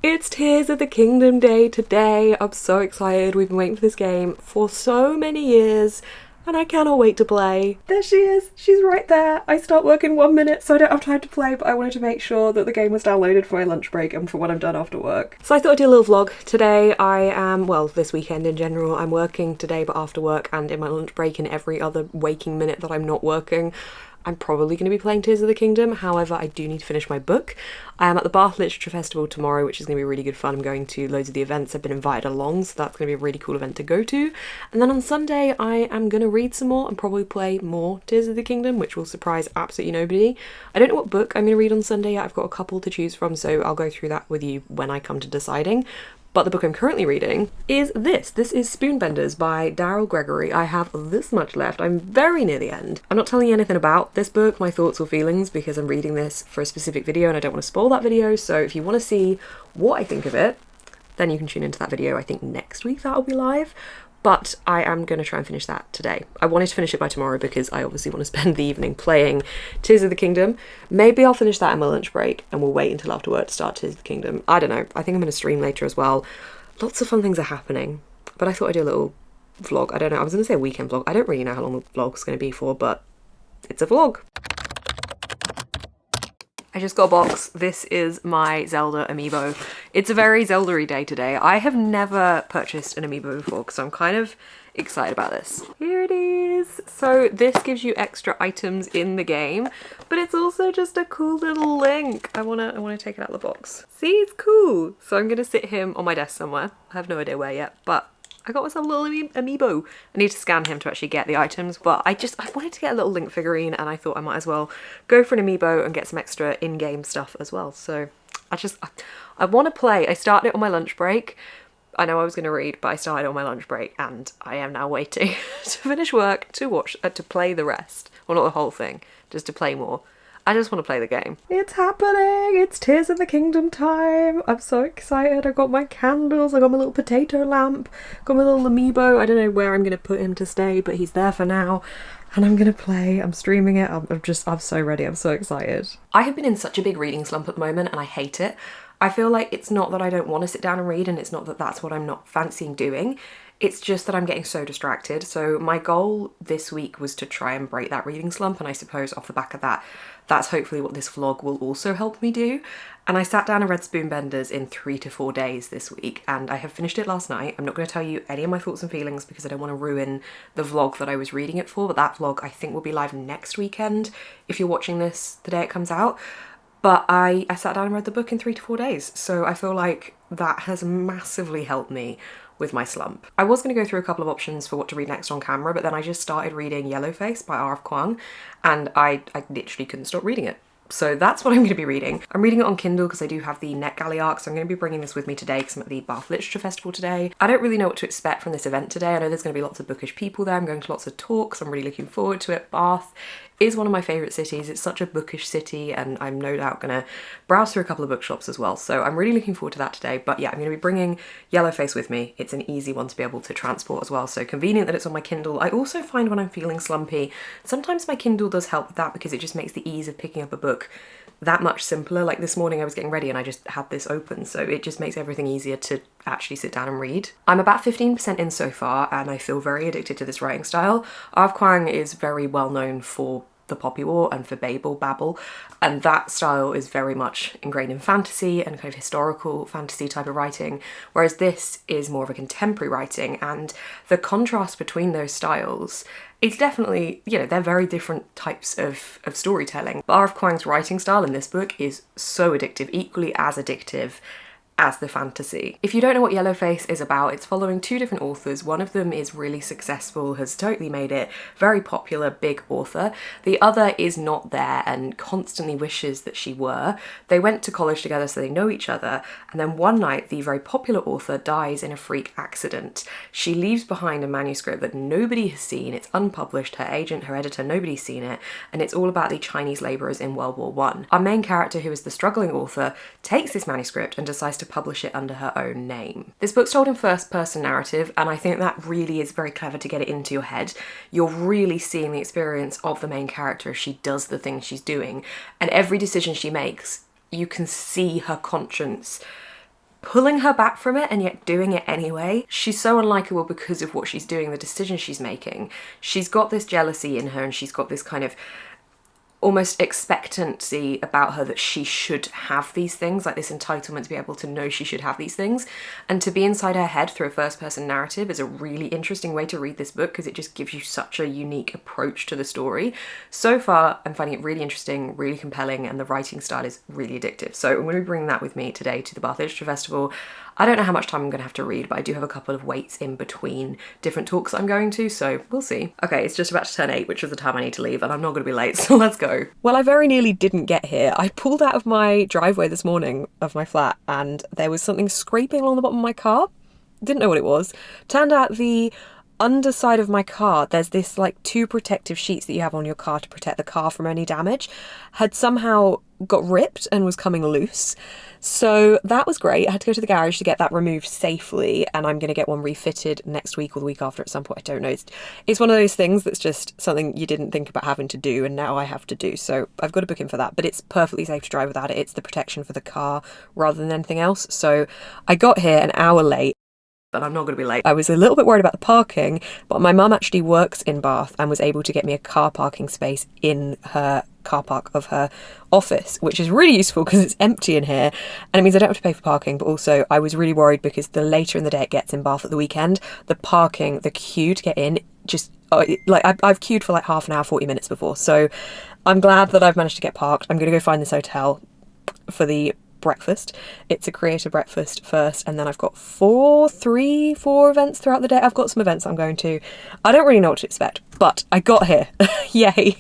It's Tears of the Kingdom Day today. I'm so excited. We've been waiting for this game for so many years and I cannot wait to play. There she is. She's right there. I start work in 1 minute so I don't have time to play, but I wanted to make sure that the game was downloaded for my lunch break and for when I'm done after work. So I thought I'd do a little vlog. Today I am, well, this weekend in general, I'm working today but after work and in my lunch break and every other waking minute that I'm not working. I'm probably going to be playing Tears of the Kingdom, however I do need to finish my book. I am at the Bath Literature Festival tomorrow, which is going to be really good fun. I'm going to loads of the events. I've been invited along, so that's going to be a really cool event to go to. And then on Sunday I am going to read some more and probably play more Tears of the Kingdom, which will surprise absolutely nobody. I don't know what book I'm going to read on Sunday yet. I've got a couple to choose from, so I'll go through that with you when I come to deciding. But the book I'm currently reading is this. This is Spoonbenders by Daryl Gregory. I have this much left. I'm very near the end. I'm not telling you anything about this book, my thoughts or feelings, because I'm reading this for a specific video and I don't want to spoil that video. So if you want to see what I think of it, then you can tune into that video. I think next week that'll be live. But I am going to try and finish that today. I wanted to finish it by tomorrow because I obviously want to spend the evening playing Tears of the Kingdom. Maybe I'll finish that in my lunch break and we'll wait until after work to start Tears of the Kingdom. I don't know. I think I'm going to stream later as well. Lots of fun things are happening. But I thought I'd do a little vlog. I don't know. I was going to say a weekend vlog. I don't really know how long the vlog's going to be for, but it's a vlog. I just got a box. This is my Zelda amiibo. It's a very Zelda-y day today. I have never purchased an amiibo before, so I'm kind of excited about this. Here it is. So this gives you extra items in the game, but it's also just a cool little link. I wanna take it out of the box. See, it's cool. So I'm gonna sit him on my desk somewhere. I have no idea where yet, but I got myself a little amiibo. I need to scan him to actually get the items, but I wanted to get a little Link figurine and I thought I might as well go for an amiibo and get some extra in-game stuff as well. So I want to play. I started it on my lunch break. I know I was going to read, but I started on my lunch break and I am now waiting to finish work to play the rest. Well, not the whole thing, just to play more. I just want to play the game. It's happening! It's Tears of the Kingdom time! I'm so excited. I got my candles, I got my little potato lamp, got my little amiibo. I don't know where I'm going to put him to stay, but he's there for now. And I'm going to play. I'm streaming it. I'm so ready. I'm so excited. I have been in such a big reading slump at the moment and I hate it. I feel like it's not that I don't want to sit down and read and it's not that that's what I'm not fancying doing. It's just that I'm getting so distracted. So my goal this week was to try and break that reading slump, and I suppose off the back of that, that's hopefully what this vlog will also help me do. And I sat down and read Spoonbenders in 3 to 4 days this week, and I have finished it last night. I'm not going to tell you any of my thoughts and feelings because I don't want to ruin the vlog that I was reading it for, but that vlog I think will be live next weekend if you're watching this the day it comes out. But I sat down and read the book in 3 to 4 days, so I feel like that has massively helped me with my slump. I was going to go through a couple of options for what to read next on camera, but then I just started reading Yellowface by R.F. Kuang, and I literally couldn't stop reading it. So that's what I'm going to be reading. I'm reading it on Kindle because I do have the NetGalley arc, so I'm going to be bringing this with me today because I'm at the Bath Literature Festival today. I don't really know what to expect from this event today. I know there's going to be lots of bookish people there. I'm going to lots of talks. I'm really looking forward to it. Bath is one of my favourite cities. It's such a bookish city and I'm no doubt going to browse through a couple of bookshops as well. So I'm really looking forward to that today. But yeah, I'm going to be bringing Yellowface with me. It's an easy one to be able to transport as well. So convenient that it's on my Kindle. I also find when I'm feeling slumpy, sometimes my Kindle does help with that because it just makes the ease of picking up a book that much simpler. Like this morning I was getting ready and I just had this open, so it just makes everything easier to actually sit down and read. I'm about 15% in so far and I feel very addicted to this writing style. R.F. Kuang is very well known for The Poppy War and for Babel, and that style is very much ingrained in fantasy and kind of historical fantasy type of writing, whereas this is more of a contemporary writing, and the contrast between those styles, it's definitely, you know, they're very different types of storytelling. But R.F. Kuang's writing style in this book is so addictive, equally as addictive as the fantasy. If you don't know what Yellowface is about, it's following 2 different authors. One of them is really successful, has totally made it, very popular, big author. The other is not there and constantly wishes that she were. They went to college together so they know each other, and then one night the very popular author dies in a freak accident. She leaves behind a manuscript that nobody has seen, it's unpublished, her agent, her editor, nobody's seen it, and it's all about the Chinese labourers in World War I. Our main character, who is the struggling author, takes this manuscript and decides to publish it under her own name. This book's told in first person narrative, and I think that really is very clever to get it into your head. You're really seeing the experience of the main character as she does the things she's doing, and every decision she makes, you can see her conscience pulling her back from it and yet doing it anyway. She's so unlikable because of what she's doing, the decisions she's making. She's got this jealousy in her, and she's got this kind of almost expectancy about her that she should have these things, like this entitlement to be able to know she should have these things. And to be inside her head through a first person narrative is a really interesting way to read this book, because it just gives you such a unique approach to the story. So far, I'm finding it really interesting, really compelling, and the writing style is really addictive. So I'm going to be bringing that with me today to the Bath Literature Festival. I don't know how much time I'm going to have to read, but I do have a couple of waits in between different talks I'm going to, so we'll see. Okay, it's just about to turn 8, which is the time I need to leave, and I'm not going to be late, so let's go. Well, I very nearly didn't get here. I pulled out of my driveway this morning of my flat, and there was something scraping along the bottom of my car. Didn't know what it was. Turned out the underside of my car, there's this like 2 protective sheets that you have on your car to protect the car from any damage, had somehow got ripped and was coming loose. So that was great. I had to go to the garage to get that removed safely, and I'm going to get one refitted next week or the week after at some point. I don't know. It's one of those things that's just something you didn't think about having to do, and now I have to do. So I've got to book in for that, but it's perfectly safe to drive without it. It's the protection for the car rather than anything else. So I got here an hour late, but I'm not going to be late. I was a little bit worried about the parking, but my mum actually works in Bath and was able to get me a car parking space in her car park of her office, which is really useful because it's empty in here, and it means I don't have to pay for parking. But also I was really worried because the later in the day it gets in Bath at the weekend, the queue to get in, just like I've queued for like half an hour, 40 minutes before. So I'm glad that I've managed to get parked. I'm going to go find this hotel for the breakfast. It's a creator breakfast first, and then I've got 4 events throughout the day. I've got some events I'm going to. I don't really know what to expect, but I got here. Yay.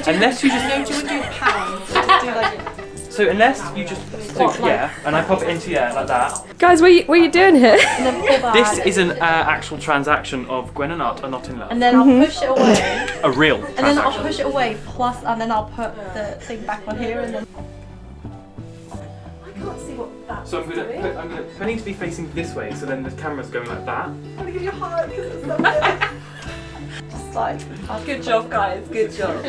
Unless you just do pounds. So unless you just yeah, and I pop it into like that. Guys, what are you doing here? And then pull back. This is an actual transaction of Gwen and Art are not in love. And then I'll push it away. A real transaction. And then I'll push it away plus, and then I'll put the thing back on here, and then. I can't see what that's So I need to be facing this way, so then the camera's going like that. I'm gonna give you a heart because it's so good. Just like. Good job, guys. Good job.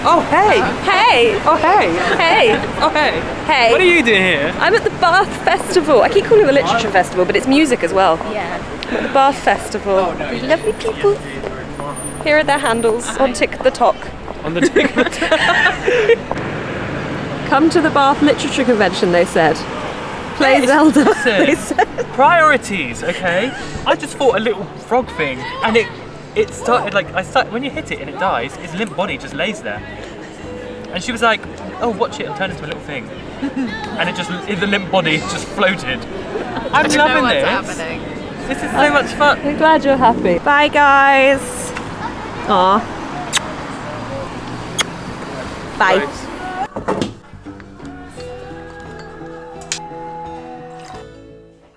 Oh hey! Hey! Oh hey! Hey! Oh hey! Hey! What are you doing here? I'm at the Bath Festival. I keep calling it the Literature Festival, but it's music as well. Yeah. I'm at the Bath Festival. Lovely people. Here are their handles on Tick the Talk. On the ticket. Come to the Bath Literature Convention, they said. Play Zelda, they said. Priorities, okay? I just fought a little frog thing, and it started like when you hit it and it dies, its limp body just lays there. And she was like, "Oh, watch it! It'll turn into a little thing." And the limp body just floated. I'm loving this. Happening. This is so much fun. I'm glad you're happy. Bye, guys. Aw. Bye.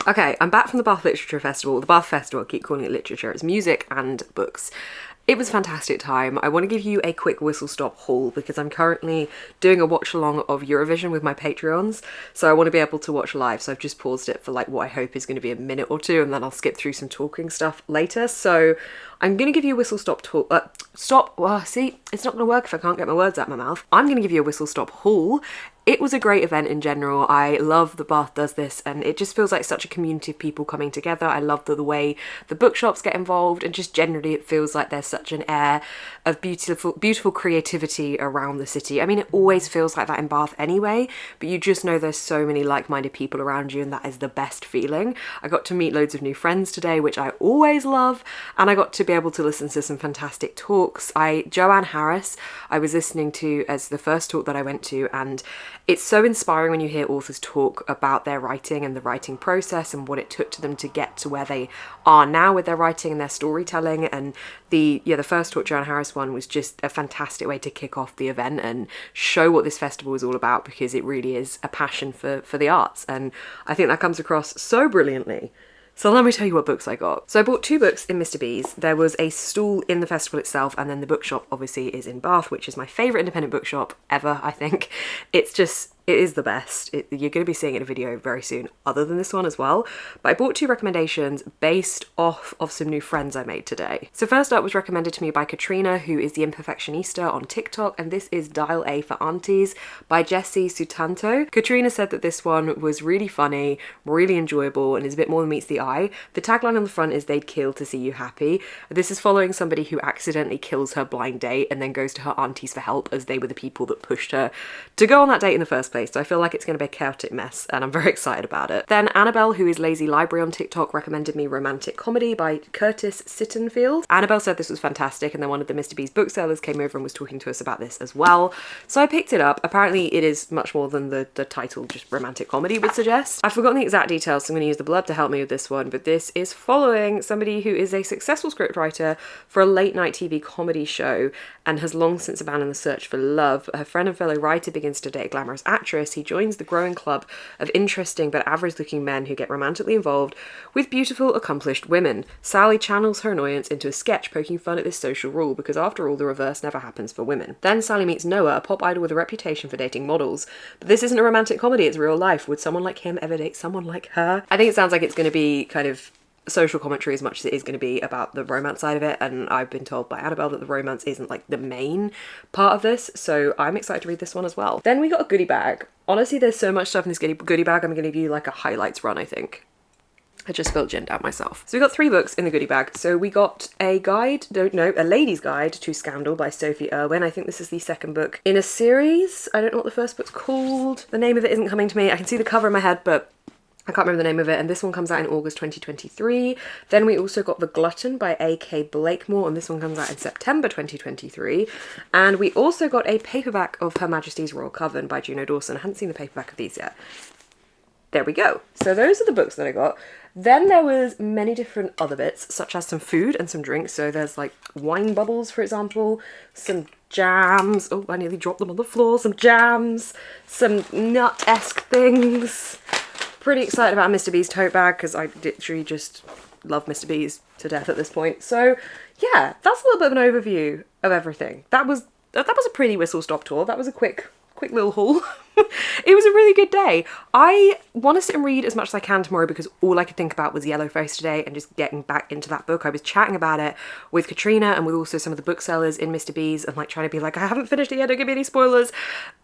Okay, I'm back from the Bath Literature Festival. The Bath Festival, I keep calling it literature. It's music and books. It was a fantastic time. I want to give you a quick whistle stop haul because I'm currently doing a watch along of Eurovision with my Patreons, so I want to be able to watch live, so I've just paused it for like what I hope is going to be a minute or two, and then I'll skip through some talking stuff later. So I'm going to give you a whistle stop see, it's not going to work if I can't get my words out of my mouth. I'm going to give you a whistle stop haul. It was a great event in general. I love that Bath does this, and it just feels like such a community of people coming together. I love the way the bookshops get involved, and just generally it feels like there's such an air of beautiful creativity around the city. I mean, it always feels like that in Bath anyway, but you just know there's so many like-minded people around you, and that is the best feeling. I got to meet loads of new friends today, which I always love, and I got to be able to listen to some fantastic talks. Joanne Harris, I was listening to as the first talk that I went to, and it's so inspiring when you hear authors talk about their writing and the writing process and what it took to them to get to where they are now with their writing and their storytelling. And the first talk, Joanne Harris one, was just a fantastic way to kick off the event and show what this festival is all about, because it really is a passion for the arts, and I think that comes across so brilliantly. So let me tell you what books I got. So I bought 2 books in Mr. B's. There was a stall in the festival itself, and then the bookshop obviously is in Bath, which is my favourite independent bookshop ever, I think. It is the best. You're going to be seeing it in a video very soon, other than this one as well. But I bought 2 recommendations based off of some new friends I made today. So first up was recommended to me by Katrina, who is the Imperfectionista on TikTok, and this is Dial A for Aunties by Jessie Sutanto. Katrina said that this one was really funny, really enjoyable, and is a bit more than meets the eye. The tagline on the front is "They'd kill to see you happy." This is following somebody who accidentally kills her blind date and then goes to her aunties for help, as they were the people that pushed her to go on that date in the first place. So I feel like it's going to be a chaotic mess, and I'm very excited about it. Then Annabelle, who is Lazy Library on TikTok, recommended me Romantic Comedy by Curtis Sittenfield. Annabelle said this was fantastic, and then one of the Mr. B's booksellers came over and was talking to us about this as well. So I picked it up. Apparently it is much more than the title, just romantic comedy, would suggest. I've forgotten the exact details, so I'm going to use the blurb to help me with this one, but this is following somebody who is a successful scriptwriter for a late night TV comedy show and has long since abandoned the search for love. Her friend and fellow writer begins to date a glamorous actress. He joins the growing club of interesting but average-looking men who get romantically involved with beautiful, accomplished women. Sally channels her annoyance into a sketch poking fun at this social rule, because after all, the reverse never happens for women. Then Sally meets Noah, a pop idol with a reputation for dating models. But this isn't a romantic comedy, it's real life. Would someone like him ever date someone like her? I think it sounds like it's going to be kind of social commentary as much as it is going to be about the romance side of it, and I've been told by Annabelle that the romance isn't like the main part of this, so I'm excited to read this one as well. Then we got a goodie bag. Honestly, there's so much stuff in this goodie bag, I'm going to give you like a highlights run, I think. I just spilled gin down myself. So we got 3 books in the goodie bag. So we got a lady's guide to Scandal by Sophie Irwin. I think this is the 2nd book in a series. I don't know what the first book's called. The name of it isn't coming to me. I can see the cover in my head, but I can't remember the name of it, and this one comes out in August 2023. Then we also got The Glutton by A.K. Blakemore, and this one comes out in September 2023. And we also got a paperback of Her Majesty's Royal Coven by Juno Dawson. I hadn't seen the paperback of these yet. There we go. So those are the books that I got. Then there was many different other bits, such as some food and some drinks. So there's like wine bubbles, for example, some jams. Oh, I nearly dropped them on the floor. Some jams, some nut-esque things. Pretty excited about Mr. B's tote bag, because I literally just love Mr. B's to death at this point. So yeah, that's a little bit of an overview of everything. That was a pretty whistle-stop tour. That was a quick little haul. It was a really good day. I want to sit and read as much as I can tomorrow, because all I could think about was Yellowface today and just getting back into that book. I was chatting about it with Katrina and with also some of the booksellers in Mr. B's, and like trying to be like, I haven't finished it yet, don't give me any spoilers.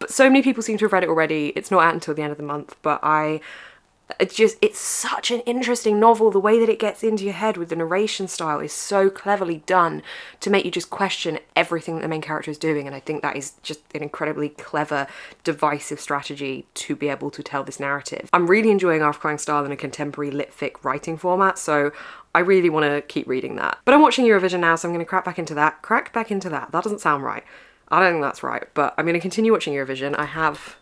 But so many people seem to have read it already. It's not out until the end of the month, but it's such an interesting novel. The way that it gets into your head with the narration style is so cleverly done to make you just question everything that the main character is doing, and I think that is just an incredibly clever, divisive strategy to be able to tell this narrative. I'm really enjoying After style in a contemporary lit-fic writing format, so I really want to keep reading that. But I'm watching Eurovision now, so I'm going to crack back into that. That doesn't sound right. I don't think that's right, but I'm going to continue watching Eurovision. I have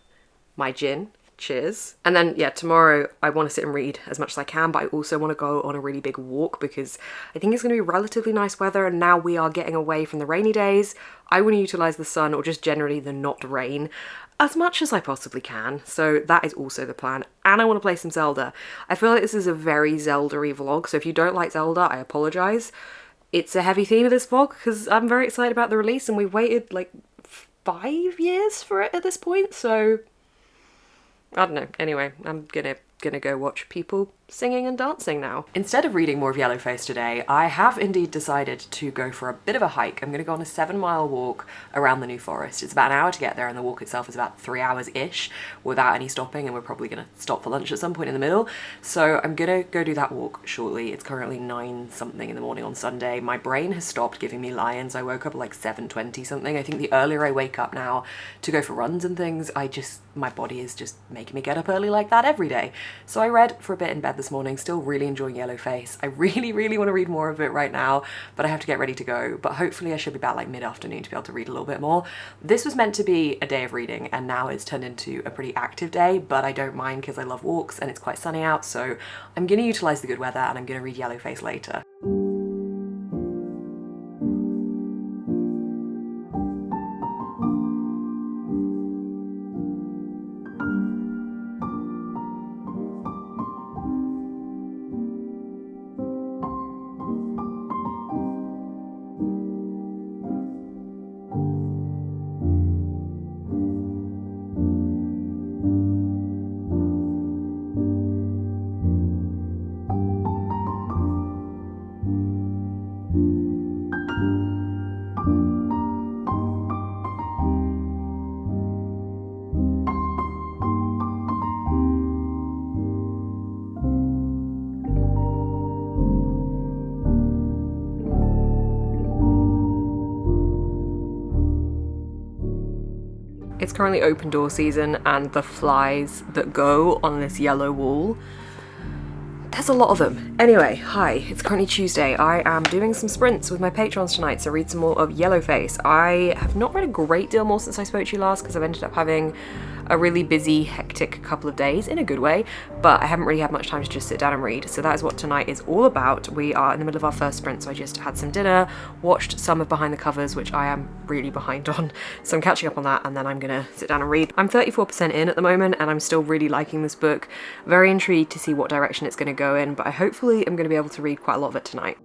my gin. Cheers. And then yeah, tomorrow I want to sit and read as much as I can, but I also want to go on a really big walk, because I think it's going to be relatively nice weather, and now we are getting away from the rainy days. I want to utilize the sun, or just generally the not rain, as much as I possibly can. So that is also the plan. And I want to play some Zelda. I feel like this is a very Zelda-y vlog, so if you don't like Zelda, I apologize. it's a heavy theme of this vlog because I'm very excited about the release and we waited like 5 years for it at this point, so I don't know. Anyway, I'm gonna go watch people singing and dancing now. Instead of reading more of Yellowface today, I have indeed decided to go for a bit of a hike. I'm gonna go on a 7-mile walk around the New Forest. It's about an hour to get there and the walk itself is about 3 hours-ish without any stopping, and we're probably gonna stop for lunch at some point in the middle. So I'm gonna go do that walk shortly. It's currently 9 something in the morning on Sunday. My brain has stopped giving me lions. I woke up at like 7:20 something. I think the earlier I wake up now to go for runs and things, my body is just making me get up early like that every day. So I read for a bit in bed this morning, still really enjoying Yellowface. I really want to read more of it right now, but I have to get ready to go. But hopefully I should be back like mid-afternoon to be able to read a little bit more. This was meant to be a day of reading and now it's turned into a pretty active day, but I don't mind because I love walks and it's quite sunny out, so I'm going to utilize the good weather and I'm going to read Yellowface later. It's currently open door season and the flies that go on this yellow wall, there's a lot of them. Anyway, hi, it's currently Tuesday. I am doing some sprints with my patrons tonight, so read some more of Yellowface. I have not read a great deal more since I spoke to you last because I've ended up having a really busy, hectic couple of days in a good way, but I haven't really had much time to just sit down and read. So that is what tonight is all about. We are in the middle of our first sprint, so I just had some dinner, watched some of Behind the Covers, which I am really behind on. So I'm catching up on that and then I'm gonna sit down and read. I'm 34% in at the moment and I'm still really liking this book. Very intrigued to see what direction it's gonna go in, but I hopefully am gonna be able to read quite a lot of it tonight.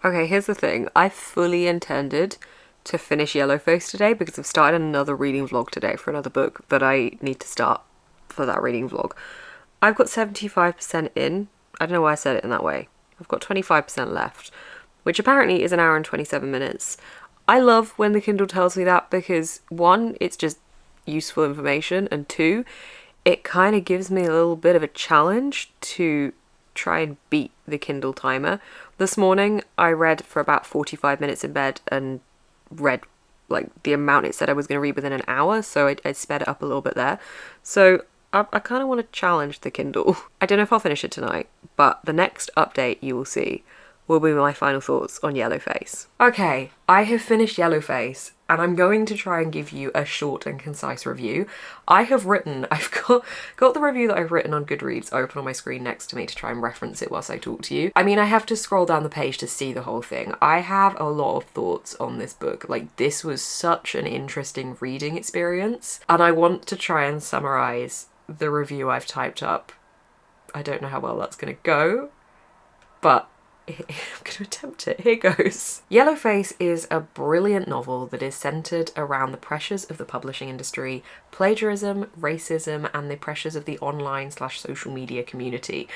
Okay, here's the thing. I fully intended to finish Yellowface today because I've started another reading vlog today for another book that I need to start for that reading vlog. I've got 75% in. I don't know why I said it in that way. I've got 25% left, which apparently is an hour and 27 minutes. I love when the Kindle tells me that because 1, it's just useful information, and 2, it kind of gives me a little bit of a challenge to try and beat the Kindle timer. This morning I read for about 45 minutes in bed and read like the amount it said I was going to read within an hour, so I sped it up a little bit there. So I kind of want to challenge the Kindle. I don't know if I'll finish it tonight, but the next update you will see will be my final thoughts on Yellowface. Okay, I have finished Yellowface and I'm going to try and give you a short and concise review. I've got the review that I've written on Goodreads open on my screen next to me to try and reference it whilst I talk to you. I mean, I have to scroll down the page to see the whole thing. I have a lot of thoughts on this book. Like, this was such an interesting reading experience and I want to try and summarize the review I've typed up. I don't know how well that's gonna go, but I'm going to attempt it. Here goes. Yellowface is a brilliant novel that is centred around the pressures of the publishing industry, plagiarism, racism, and the pressures of the online/social media community.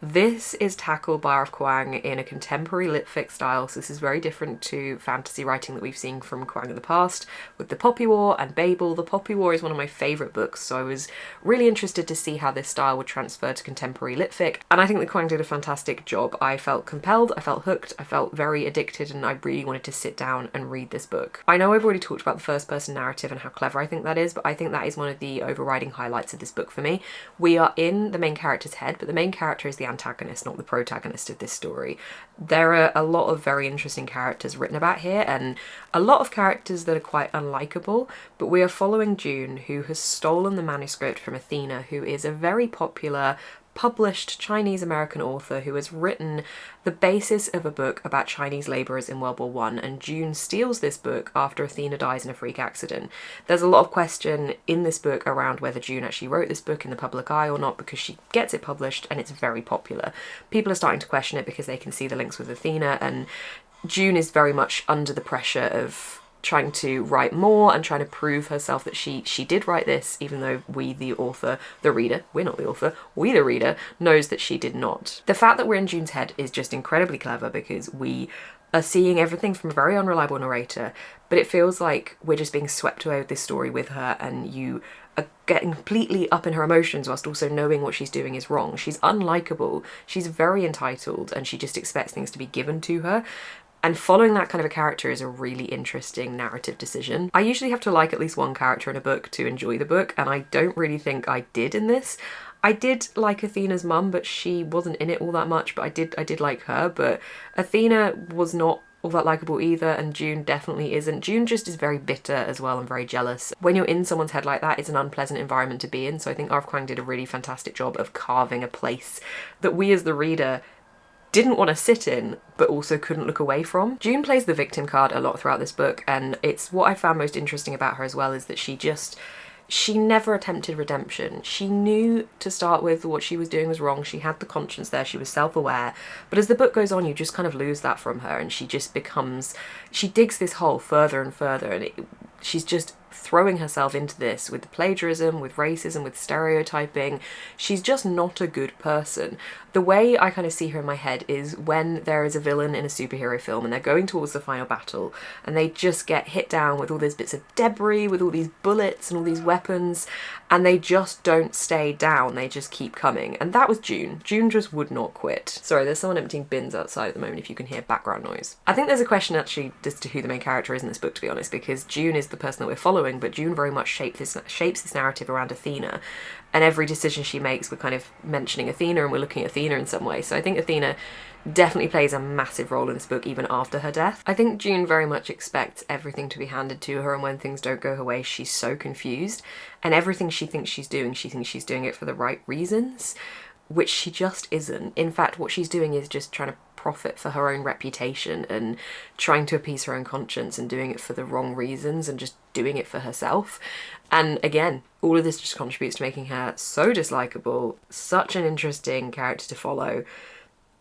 This is tackled by R.F. Kuang in a contemporary lit fic style, so this is very different to fantasy writing that we've seen from Kuang in the past, with The Poppy War and Babel. The Poppy War is one of my favourite books, so I was really interested to see how this style would transfer to contemporary lit fic, and I think that Kuang did a fantastic job. I felt compelled, I felt hooked, I felt very addicted, and I really wanted to sit down and read this book. I know I've already talked about the first person narrative and how clever I think that is, but I think that is one of the overriding highlights of this book for me. We are in the main character's head, but the main character is the antagonist, not the protagonist of this story. There are a lot of very interesting characters written about here and a lot of characters that are quite unlikable, but we are following June, who has stolen the manuscript from Athena, who is a very popular published Chinese-American author who has written the basis of a book about Chinese labourers in World War One, and June steals this book after Athena dies in a freak accident. There's a lot of question in this book around whether June actually wrote this book in the public eye or not, because she gets it published and it's very popular. People are starting to question it because they can see the links with Athena, and June is very much under the pressure of trying to write more and trying to prove herself that she did write this, even though we, the author, the reader, we're not the author, we, the reader, knows that she did not. The fact that we're in June's head is just incredibly clever, because we are seeing everything from a very unreliable narrator, but it feels like we're just being swept away with this story with her, and you are getting completely up in her emotions whilst also knowing what she's doing is wrong. She's unlikable, she's very entitled, and she just expects things to be given to her. And following that kind of a character is a really interesting narrative decision. I usually have to like at least one character in a book to enjoy the book, and I don't really think I did in this. I did like Athena's mum, but she wasn't in it all that much, but I did like her. But Athena was not all that likeable either, and June definitely isn't. June just is very bitter as well and very jealous. When you're in someone's head like that, it's an unpleasant environment to be in, so I think R.F. Kuang did a really fantastic job of carving a place that we as the reader didn't want to sit in, but also couldn't look away from. June plays the victim card a lot throughout this book, and it's what I found most interesting about her as well, is that she never attempted redemption. She knew to start with what she was doing was wrong. She had the conscience there, she was self-aware, but as the book goes on, you just kind of lose that from her, and she digs this hole further and further, and she's just throwing herself into this with the plagiarism, with racism, with stereotyping. She's just not a good person. The way I kind of see her in my head is when there is a villain in a superhero film and they're going towards the final battle and they just get hit down with all these bits of debris, with all these bullets and all these weapons, and they just don't stay down, they just keep coming. And that was June. June just would not quit. Sorry, there's someone emptying bins outside at the moment if you can hear background noise. I think there's a question actually as to who the main character is in this book, to be honest, because June is the person that we're following, but June very much shapes this narrative around Athena, and every decision she makes we're kind of mentioning Athena and we're looking at Athena in some way. So I think Athena definitely plays a massive role in this book even after her death. I think June very much expects everything to be handed to her, and when things don't go her way she's so confused, and everything she thinks she's doing it for the right reasons, which she just isn't. In fact, what she's doing is just trying to profit for her own reputation and trying to appease her own conscience, and doing it for the wrong reasons and just doing it for herself. And again, all of this just contributes to making her so dislikable, such an interesting character to follow,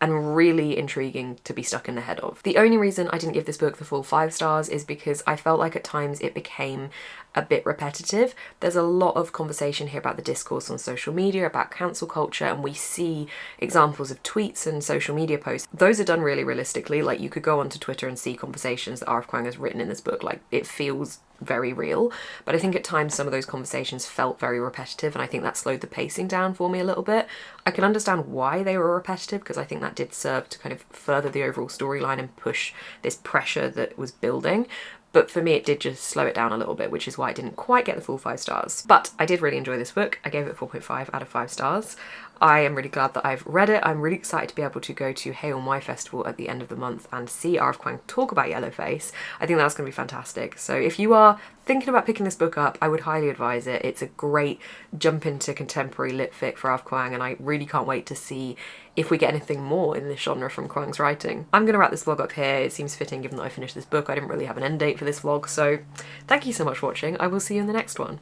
and really intriguing to be stuck in the head of. The only reason I didn't give this book the full 5 stars is because I felt like at times it became a bit repetitive. There's a lot of conversation here about the discourse on social media, about cancel culture, and we see examples of tweets and social media posts. Those are done really realistically. Like, you could go onto Twitter and see conversations that R.F. Kuang has written in this book. Like, it feels very real, but I think at times some of those conversations felt very repetitive, and I think that slowed the pacing down for me a little bit. I can understand why they were repetitive, because I think that did serve to kind of further the overall storyline and push this pressure that was building. But for me, it did just slow it down a little bit, which is why I didn't quite get the full 5 stars. But I did really enjoy this book. I gave it 4.5 out of 5 stars. I am really glad that I've read it. I'm really excited to be able to go to Hail Festival at the end of the month and see R.F. Kuang talk about Yellowface. I think that's going to be fantastic. So if you are thinking about picking this book up, I would highly advise it. It's a great jump into contemporary lit fic for R.F. Kuang, and I really can't wait to see if we get anything more in this genre from Kuang's writing. I'm going to wrap this vlog up here. It seems fitting given that I finished this book. I didn't really have an end date for this vlog, so thank you so much for watching. I will see you in the next one.